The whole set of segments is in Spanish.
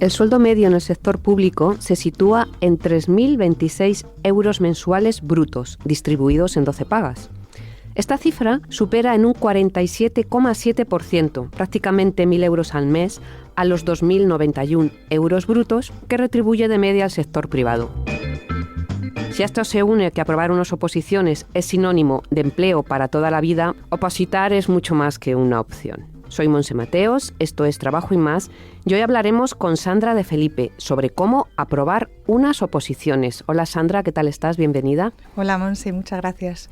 El sueldo medio en el sector público se sitúa en 3.026 euros mensuales brutos, distribuidos en 12 pagas. Esta cifra supera en un 47,7%, prácticamente 1.000 euros al mes, a los 2.091 euros brutos que retribuye de media el sector privado. Si a esto se une que aprobar unas oposiciones es sinónimo de empleo para toda la vida, opositar es mucho más que una opción. Soy Monse Mateos, esto es Trabajo y Más, y hoy hablaremos con Sandra de Felipe sobre cómo aprobar unas oposiciones. Hola Sandra, ¿qué tal estás? Bienvenida. Hola Monse, muchas gracias.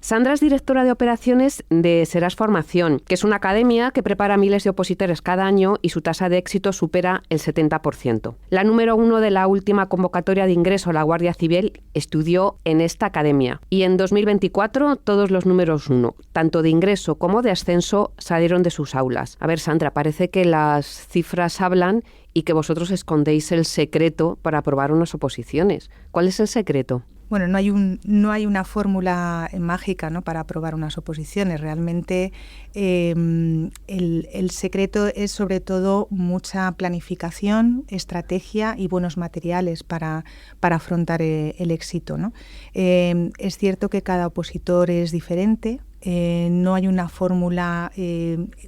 Sandra es directora de operaciones de Serás Formación, que es una academia que prepara a miles de opositores cada año y su tasa de éxito supera el 70%. La número 1 de la última convocatoria de ingreso a la Guardia Civil estudió en esta academia y en 2024 todos los números 1, tanto de ingreso como de ascenso, salieron de sus aulas. A ver, Sandra, parece que las cifras hablan y que vosotros escondéis el secreto para aprobar unas oposiciones. ¿Cuál es el secreto? Bueno, no hay una fórmula mágica, ¿no?, para aprobar unas oposiciones. Realmente el secreto es sobre todo mucha planificación, estrategia y buenos materiales para afrontar el éxito, ¿no? Es cierto que cada opositor es diferente. No hay una fórmula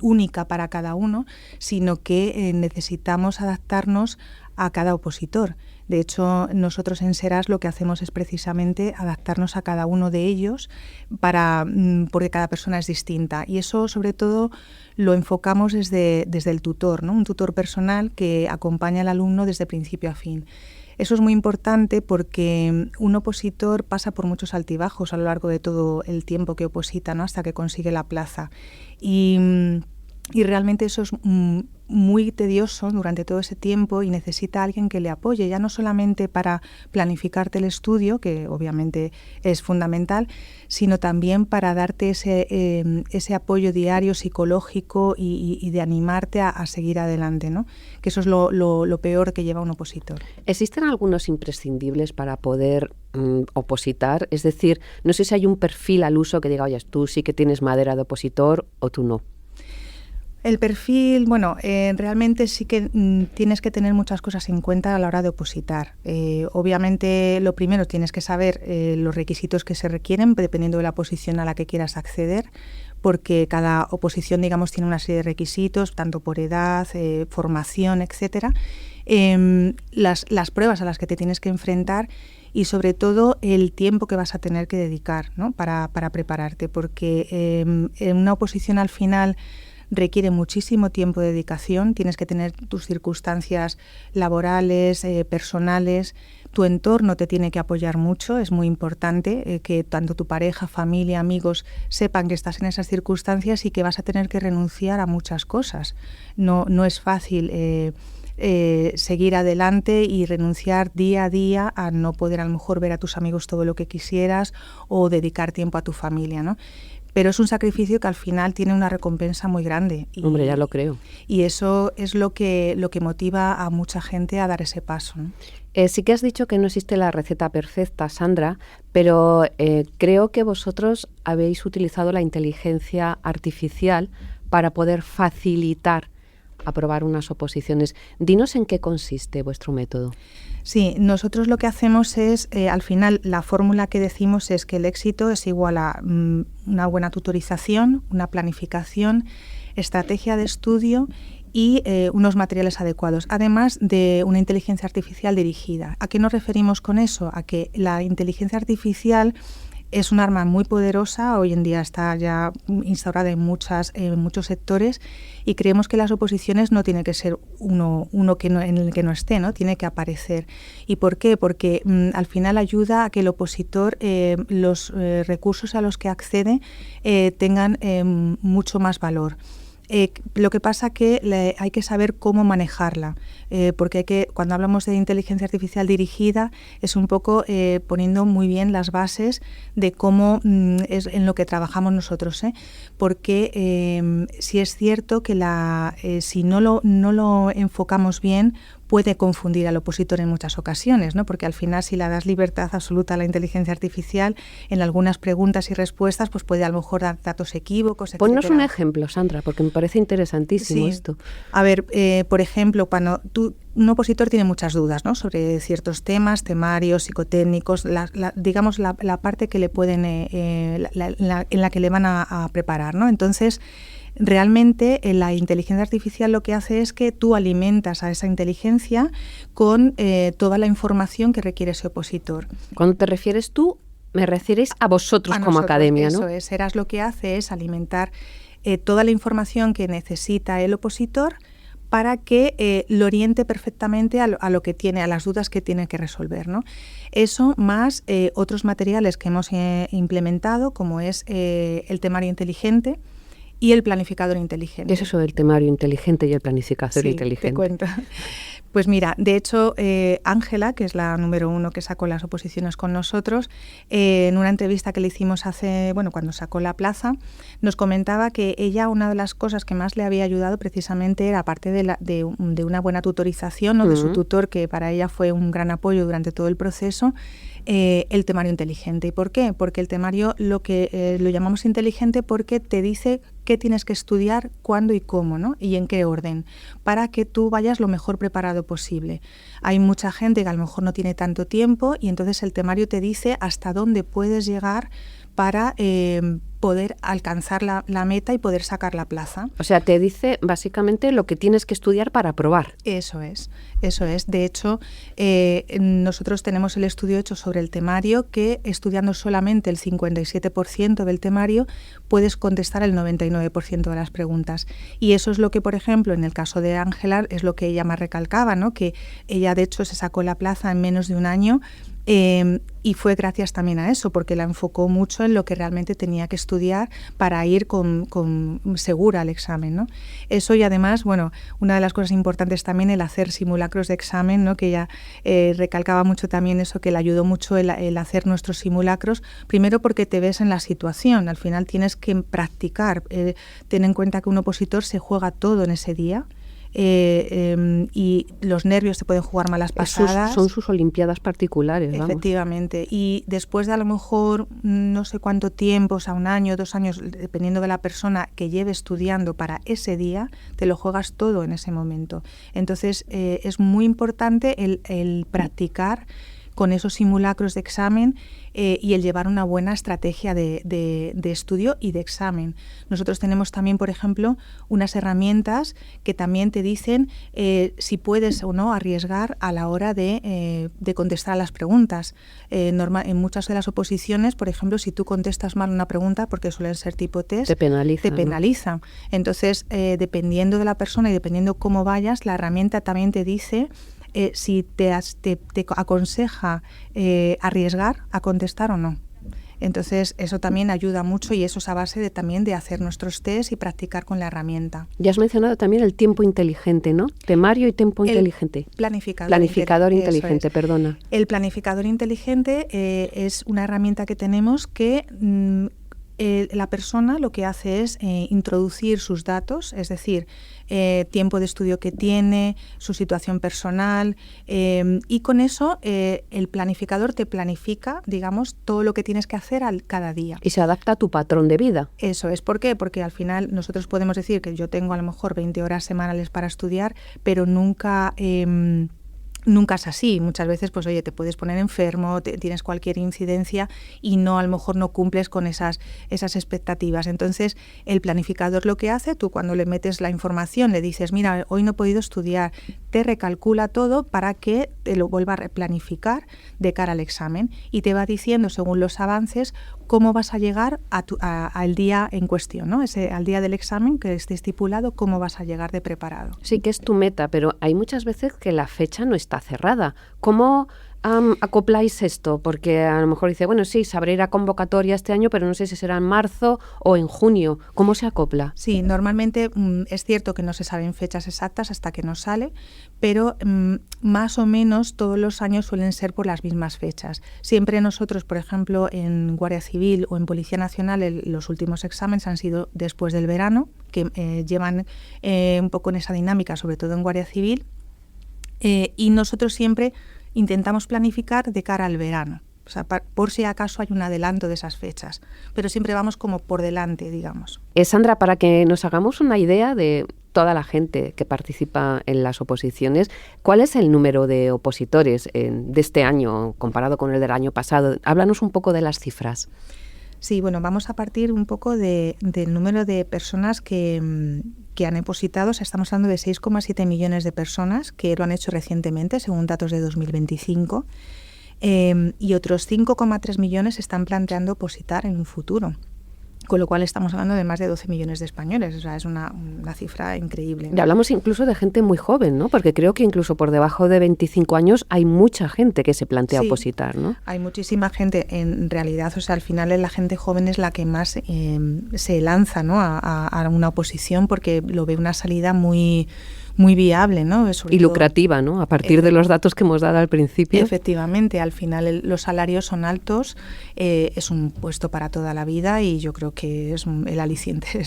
única para cada uno, sino que necesitamos adaptarnos a cada opositor. De hecho, nosotros en Serás lo que hacemos es precisamente adaptarnos a cada uno de ellos porque cada persona es distinta. Y eso, sobre todo, lo enfocamos desde el tutor, ¿no? Un tutor personal que acompaña al alumno desde principio a fin. Eso es muy importante porque un opositor pasa por muchos altibajos a lo largo de todo el tiempo que oposita, ¿no?, hasta que consigue la plaza. Y realmente eso es muy tedioso durante todo ese tiempo y necesita a alguien que le apoye, ya no solamente para planificarte el estudio, que obviamente es fundamental, sino también para darte ese apoyo diario psicológico y de animarte a seguir adelante, ¿no? Que eso es lo peor que lleva un opositor. ¿Existen algunos imprescindibles para poder opositar? Es decir, no sé si hay un perfil al uso que diga, oye, tú sí que tienes madera de opositor o tú no. El perfil, bueno, realmente sí que tienes que tener muchas cosas en cuenta a la hora de opositar. Obviamente, lo primero, tienes que saber los requisitos que se requieren dependiendo de la posición a la que quieras acceder, porque cada oposición, digamos, tiene una serie de requisitos, tanto por edad, formación, etcétera. Las pruebas a las que te tienes que enfrentar y, sobre todo, el tiempo que vas a tener que dedicar, ¿no?, para prepararte, porque en una oposición al final requiere muchísimo tiempo de dedicación, tienes que tener tus circunstancias laborales, personales, tu entorno te tiene que apoyar mucho, es muy importante que tanto tu pareja, familia, amigos sepan que estás en esas circunstancias y que vas a tener que renunciar a muchas cosas. No es fácil seguir adelante y renunciar día a día a no poder a lo mejor ver a tus amigos todo lo que quisieras o dedicar tiempo a tu familia, ¿no? Pero es un sacrificio que al final tiene una recompensa muy grande. Hombre, ya lo creo. Y eso es lo que motiva a mucha gente a dar ese paso, ¿no? Sí que has dicho que no existe la receta perfecta, Sandra, pero creo que vosotros habéis utilizado la inteligencia artificial para poder facilitar aprobar unas oposiciones. Dinos en qué consiste vuestro método. Sí, nosotros lo que hacemos es, al final, la fórmula que decimos es que el éxito es igual a una buena tutorización, una planificación, estrategia de estudio y unos materiales adecuados, además de una inteligencia artificial dirigida. ¿A qué nos referimos con eso? A que la inteligencia artificial es un arma muy poderosa, hoy en día está ya instaurada en muchos sectores y creemos que las oposiciones no tiene que ser uno que no, en el que no esté, ¿no? Tiene que aparecer. ¿Y por qué? Porque al final ayuda a que el opositor los recursos a los que accede tengan mucho más valor. Lo que pasa que hay que saber cómo manejarla, porque cuando hablamos de inteligencia artificial dirigida es un poco poniendo muy bien las bases de cómo es en lo que trabajamos nosotros, porque sí es cierto que si no lo enfocamos bien puede confundir al opositor en muchas ocasiones, ¿no? Porque al final, si le das libertad absoluta a la inteligencia artificial, en algunas preguntas y respuestas, pues puede a lo mejor dar datos equívocos, etcétera. Ponnos un ejemplo, Sandra, porque me parece interesantísimo esto. A ver, por ejemplo, cuando un opositor tiene muchas dudas, ¿no?, sobre ciertos temas, temarios, psicotécnicos, digamos la parte que le pueden, en la que le van a preparar, ¿no? Entonces, realmente la inteligencia artificial lo que hace es que tú alimentas a esa inteligencia con toda la información que requiere ese opositor. Cuando te refieres tú, me refieres a vosotros como nosotros, academia, ¿no? Eso es, Seras lo que hace es alimentar toda la información que necesita el opositor para que lo oriente perfectamente a lo que tiene, a las dudas que tiene que resolver, ¿no? Eso más otros materiales que hemos implementado, como es el temario inteligente y el planificador inteligente. ¿Qué es eso del temario inteligente y el planificador inteligente? Te cuento. Pues mira, de hecho, Ángela, que es la número 1 que sacó las oposiciones con nosotros, en una entrevista que le hicimos cuando sacó la plaza, nos comentaba que ella, una de las cosas que más le había ayudado precisamente era, aparte de una buena tutorización, ¿no?, de su tutor, que para ella fue un gran apoyo durante todo el proceso, el temario inteligente. ¿Y por qué? Porque el temario lo llamamos inteligente porque te dice qué tienes que estudiar, cuándo y cómo, ¿no?, y en qué orden, para que tú vayas lo mejor preparado posible. Hay mucha gente que a lo mejor no tiene tanto tiempo y entonces el temario te dice hasta dónde puedes llegar para poder alcanzar la meta y poder sacar la plaza. O sea, te dice básicamente lo que tienes que estudiar para aprobar. Eso es. De hecho, nosotros tenemos el estudio hecho sobre el temario, que estudiando solamente el 57% del temario puedes contestar el 99% de las preguntas. Y eso es lo que, por ejemplo, en el caso de Ángela, es lo que ella más recalcaba, ¿no?, que ella de hecho se sacó la plaza en menos de un año. Y fue gracias también a eso, porque la enfocó mucho en lo que realmente tenía que estudiar para ir con segura al examen, ¿no? Eso, y además, bueno, una de las cosas importantes también, el hacer simulacros de examen, ¿no?, que ella recalcaba mucho también eso, que le ayudó mucho el hacer nuestros simulacros, primero porque te ves en la situación, al final tienes que practicar, ten en cuenta que un opositor se juega todo en ese día. Y los nervios te pueden jugar malas pasadas. Son sus olimpiadas particulares, vamos. Efectivamente. Y después de a lo mejor no sé cuánto tiempo, o sea, 1 año, 2 años, dependiendo de la persona que lleve estudiando para ese día, te lo juegas todo en ese momento. Entonces, es muy importante el practicar con esos simulacros de examen y el llevar una buena estrategia de estudio y de examen. Nosotros tenemos también, por ejemplo, unas herramientas que también te dicen si puedes o no arriesgar a la hora de contestar a las preguntas. En muchas de las oposiciones, por ejemplo, si tú contestas mal una pregunta, porque suelen ser tipo test, te penaliza. ¿no? Entonces, dependiendo de la persona y dependiendo cómo vayas, la herramienta también te dice si te aconseja arriesgar a contestar o no. Entonces, eso también ayuda mucho y eso es a base también de hacer nuestros test y practicar con la herramienta. Ya has mencionado también el tiempo inteligente, ¿no? Temario y tiempo inteligente. Planificador inteligente, perdona. El planificador inteligente es una herramienta que tenemos que la persona lo que hace es introducir sus datos, es decir, tiempo de estudio que tiene, su situación personal, y con eso el planificador te planifica, digamos, todo lo que tienes que hacer cada día. Y se adapta a tu patrón de vida. Eso es. ¿Por qué? Porque al final nosotros podemos decir que yo tengo a lo mejor 20 horas semanales para estudiar, pero nunca es así. Muchas veces, pues oye, te puedes poner enfermo, tienes cualquier incidencia y a lo mejor no cumples con esas expectativas. Entonces, el planificador lo que hace, tú cuando le metes la información, le dices, mira, hoy no he podido estudiar, te recalcula todo para que te lo vuelva a replanificar de cara al examen y te va diciendo, según los avances, cómo vas a llegar al día en cuestión, ¿no? Al día del examen que esté estipulado, cómo vas a llegar de preparado. Sí, que es tu meta, pero hay muchas veces que la fecha no está cerrada. ¿Cómo acopláis esto? Porque a lo mejor dice, bueno, sí, se abrirá convocatoria este año, pero no sé si será en marzo o en junio. ¿Cómo se acopla? Sí, normalmente es cierto que no se saben fechas exactas hasta que nos sale, pero más o menos todos los años suelen ser por las mismas fechas. Siempre nosotros, por ejemplo, en Guardia Civil o en Policía Nacional, los últimos exámenes han sido después del verano, que llevan un poco en esa dinámica, sobre todo en Guardia Civil. Y nosotros siempre intentamos planificar de cara al verano. O sea, por si acaso hay un adelanto de esas fechas, pero siempre vamos como por delante, digamos. Sandra, para que nos hagamos una idea de toda la gente que participa en las oposiciones, ¿cuál es el número de opositores de este año comparado con el del año pasado? Háblanos un poco de las cifras. Sí, bueno, vamos a partir un poco del número de personas que han opositado. O sea, estamos hablando de 6,7 millones de personas que lo han hecho recientemente, según datos de 2025. Y otros 5,3 millones están planteando opositar en un futuro, con lo cual estamos hablando de más de 12 millones de españoles. O sea, es una cifra increíble, ¿no? Y hablamos incluso de gente muy joven, ¿no? Porque creo que incluso por debajo de 25 años hay mucha gente que se plantea opositar, ¿no? Hay muchísima gente, en realidad. O sea, al final la gente joven es la que más se lanza, ¿no?, a una oposición, porque lo ve una salida muy viable, ¿no? Y lucrativa, ¿no? A partir de los datos que hemos dado al principio. Efectivamente, al final los salarios son altos, es un puesto para toda la vida y yo creo que el aliciente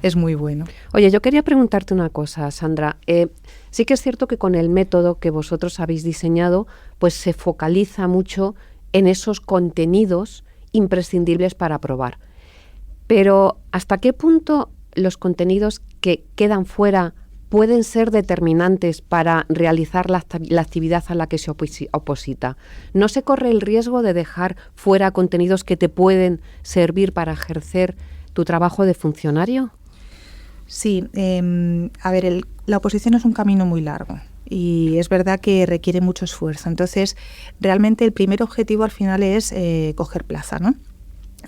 es muy bueno. Oye, yo quería preguntarte una cosa, Sandra. Sí que es cierto que con el método que vosotros habéis diseñado, pues se focaliza mucho en esos contenidos imprescindibles para aprobar. Pero ¿hasta qué punto los contenidos que quedan fuera pueden ser determinantes para realizar la actividad a la que se oposita? ¿No se corre el riesgo de dejar fuera contenidos que te pueden servir para ejercer tu trabajo de funcionario? Sí, a ver, la oposición es un camino muy largo y es verdad que requiere mucho esfuerzo. Entonces, realmente el primer objetivo al final es coger plaza, ¿no?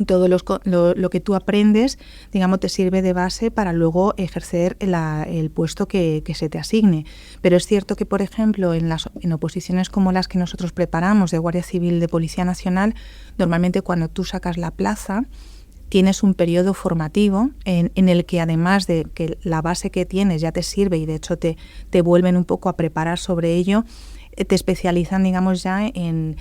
Todo lo que tú aprendes, digamos, te sirve de base para luego ejercer el puesto que se te asigne. Pero es cierto que, por ejemplo, en oposiciones como las que nosotros preparamos de Guardia Civil, de Policía Nacional, normalmente cuando tú sacas la plaza tienes un periodo formativo en el que, además de que la base que tienes ya te sirve y de hecho te vuelven un poco a preparar sobre ello, te especializan, digamos, ya en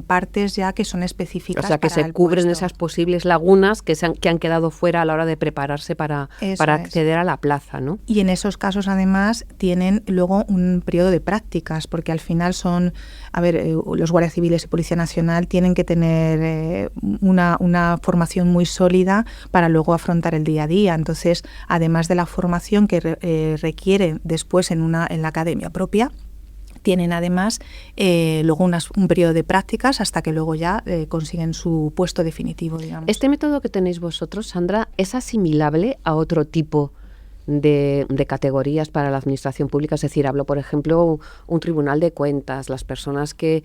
partes ya que son específicas. O sea, que para se cubren puesto. Esas posibles lagunas que han quedado fuera a la hora de prepararse para acceder a la plaza, ¿no? Y en esos casos, además, tienen luego un periodo de prácticas, porque al final los guardias civiles y Policía Nacional tienen que tener una formación muy sólida para luego afrontar el día a día. Entonces, además de la formación que requieren después en la academia propia, tienen además luego un periodo de prácticas hasta que luego ya consiguen su puesto definitivo, digamos. ¿Este método que tenéis vosotros, Sandra, es asimilable a otro tipo de categorías para la administración pública? Es decir, hablo, por ejemplo, un tribunal de cuentas, las personas que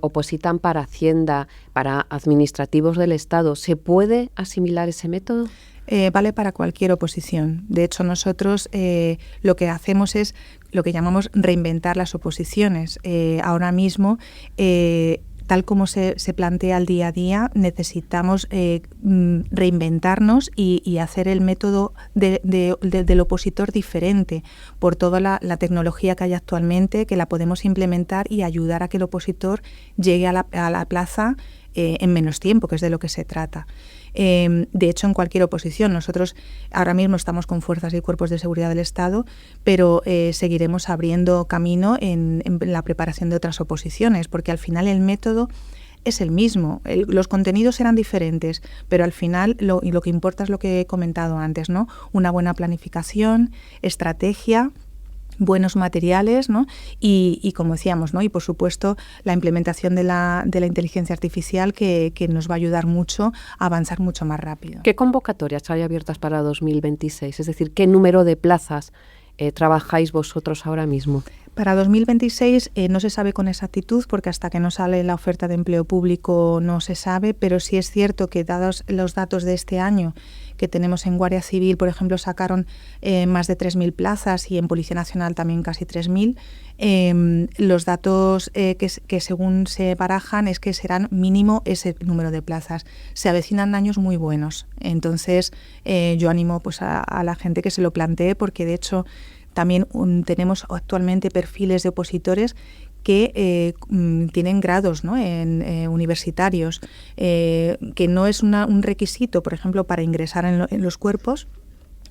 opositan para Hacienda, para administrativos del Estado. ¿Se puede asimilar ese método? Vale para cualquier oposición. De hecho, nosotros lo que hacemos es lo que llamamos reinventar las oposiciones. Ahora mismo, tal como se plantea el día a día, necesitamos reinventarnos y hacer el método del opositor diferente por toda la tecnología que hay actualmente, que la podemos implementar y ayudar a que el opositor llegue a la plaza en menos tiempo, que es de lo que se trata. De hecho, en cualquier oposición, nosotros ahora mismo estamos con fuerzas y cuerpos de seguridad del Estado, pero seguiremos abriendo camino en la preparación de otras oposiciones, porque al final el método es el mismo. Los contenidos serán diferentes, pero al final lo que importa es lo que he comentado antes, ¿no? Una buena planificación, estrategia, buenos materiales, ¿no? Y como decíamos, ¿no? Y por supuesto la implementación de la inteligencia artificial que nos va a ayudar mucho a avanzar mucho más rápido. ¿Qué convocatorias hay abiertas para 2026? Es decir, ¿qué número de plazas trabajáis vosotros ahora mismo? Para 2026 no se sabe con exactitud, porque hasta que no sale la oferta de empleo público no se sabe, pero sí es cierto que, dados los datos de este año que tenemos en Guardia Civil, por ejemplo, sacaron más de 3.000 plazas y en Policía Nacional también casi 3.000. Los datos que según se barajan es que serán mínimo ese número de plazas. Se avecinan años muy buenos. Entonces, yo animo pues a la gente que se lo plantee, porque de hecho también tenemos actualmente perfiles de opositores que tienen grados, ¿no?, universitarios, que no es un requisito, por ejemplo, para ingresar en los cuerpos,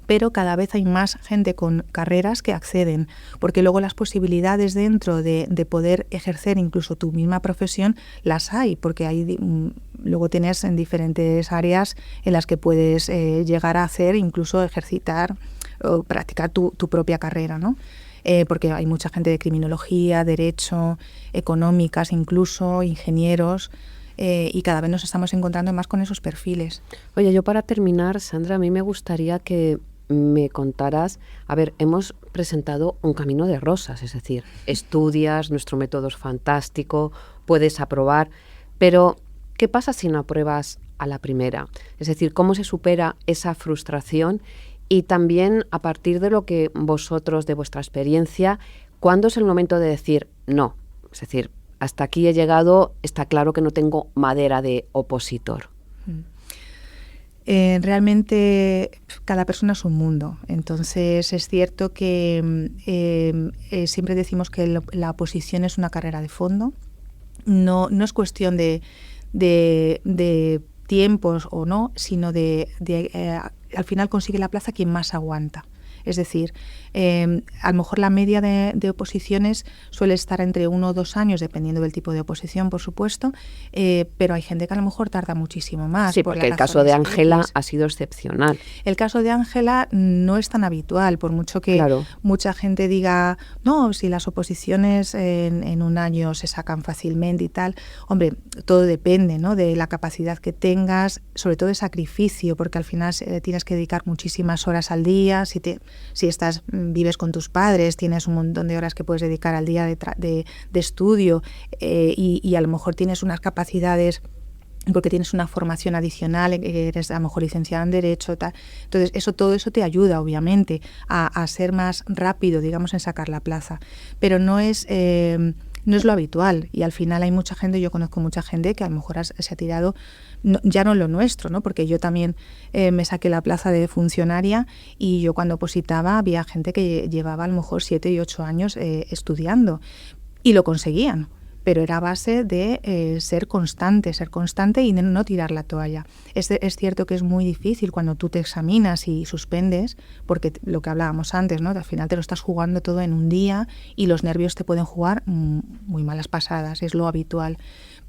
pero cada vez hay más gente con carreras que acceden, porque luego las posibilidades dentro de poder ejercer incluso tu misma profesión las hay, porque hay, luego tienes en diferentes áreas en las que puedes llegar a hacer, incluso ejercitar o practicar tu propia carrera, ¿no? Porque hay mucha gente de criminología, derecho, económicas incluso, ingenieros, y cada vez nos estamos encontrando más con esos perfiles. Oye, yo para terminar, Sandra, a mí me gustaría que me contaras, a ver, hemos presentado un camino de rosas, es decir, estudias, nuestro método es fantástico, puedes aprobar, pero ¿qué pasa si no apruebas a la primera? Es decir, ¿cómo se supera esa frustración? Y también, a partir de lo que vosotros, de vuestra experiencia, ¿cuándo es el momento de decir no? Es decir, hasta aquí he llegado, está claro que no tengo madera de opositor. Realmente cada persona es un mundo, entonces es cierto que siempre decimos que la oposición es una carrera de fondo, no es cuestión de tiempos o no, sino al final consigue la plaza quien más aguanta. Es decir, a lo mejor la media de oposiciones suele estar entre 1 o 2 años, dependiendo del tipo de oposición, por supuesto, pero hay gente que a lo mejor tarda muchísimo más. Sí, porque el caso de Ángela ha sido excepcional. El caso de Ángela no es tan habitual, por mucho que mucha gente diga, no, si las oposiciones en 1 año se sacan fácilmente y tal. Hombre, todo depende, ¿no?, de la capacidad que tengas, sobre todo de sacrificio, porque al final tienes que dedicar muchísimas horas al día. Si vives con tus padres, tienes un montón de horas que puedes dedicar al día de estudio, y a lo mejor tienes unas capacidades porque tienes una formación adicional, eres a lo mejor licenciada en Derecho, tal. Entonces todo eso te ayuda, obviamente, a ser más rápido, digamos, en sacar la plaza. Pero no es lo habitual, y al final hay mucha gente, yo conozco mucha gente que a lo mejor se ha tirado, ya no lo nuestro, ¿no? Porque yo también me saqué la plaza de funcionaria, y yo cuando opositaba había gente que llevaba a lo mejor 7 y 8 años estudiando, y lo conseguían, pero era a base de ser constante y no tirar la toalla. Es cierto que es muy difícil cuando tú te examinas y suspendes, porque lo que hablábamos antes, ¿no?, al final te lo estás jugando todo en un día y los nervios te pueden jugar muy malas pasadas, es lo habitual.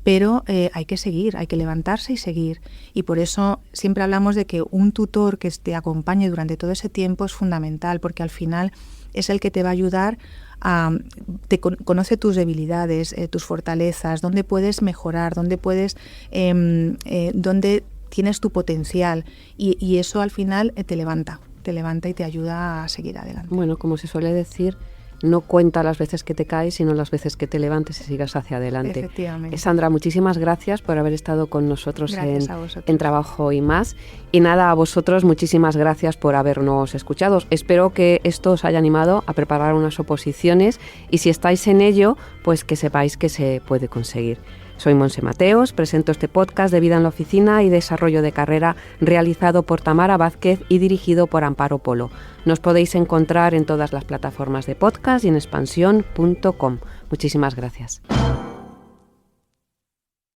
Pero hay que seguir, hay que levantarse y seguir. Y por eso siempre hablamos de que un tutor que te acompañe durante todo ese tiempo es fundamental, porque al final es el que te va a ayudar conoce tus debilidades, tus fortalezas, dónde puedes mejorar, dónde tienes tu potencial, y eso al final te levanta y te ayuda a seguir adelante. Bueno, como se suele decir, no cuenta las veces que te caes, sino las veces que te levantes y sigas hacia adelante. Efectivamente. Sandra, muchísimas gracias por haber estado con nosotros en Trabajo y Más. Y nada, a vosotros muchísimas gracias por habernos escuchado. Espero que esto os haya animado a preparar unas oposiciones, y si estáis en ello, pues que sepáis que se puede conseguir. Soy Monse Mateos, presento este podcast de Vida en la Oficina y Desarrollo de Carrera, realizado por Tamara Vázquez y dirigido por Amparo Polo. Nos podéis encontrar en todas las plataformas de podcast y en expansión.com. Muchísimas gracias.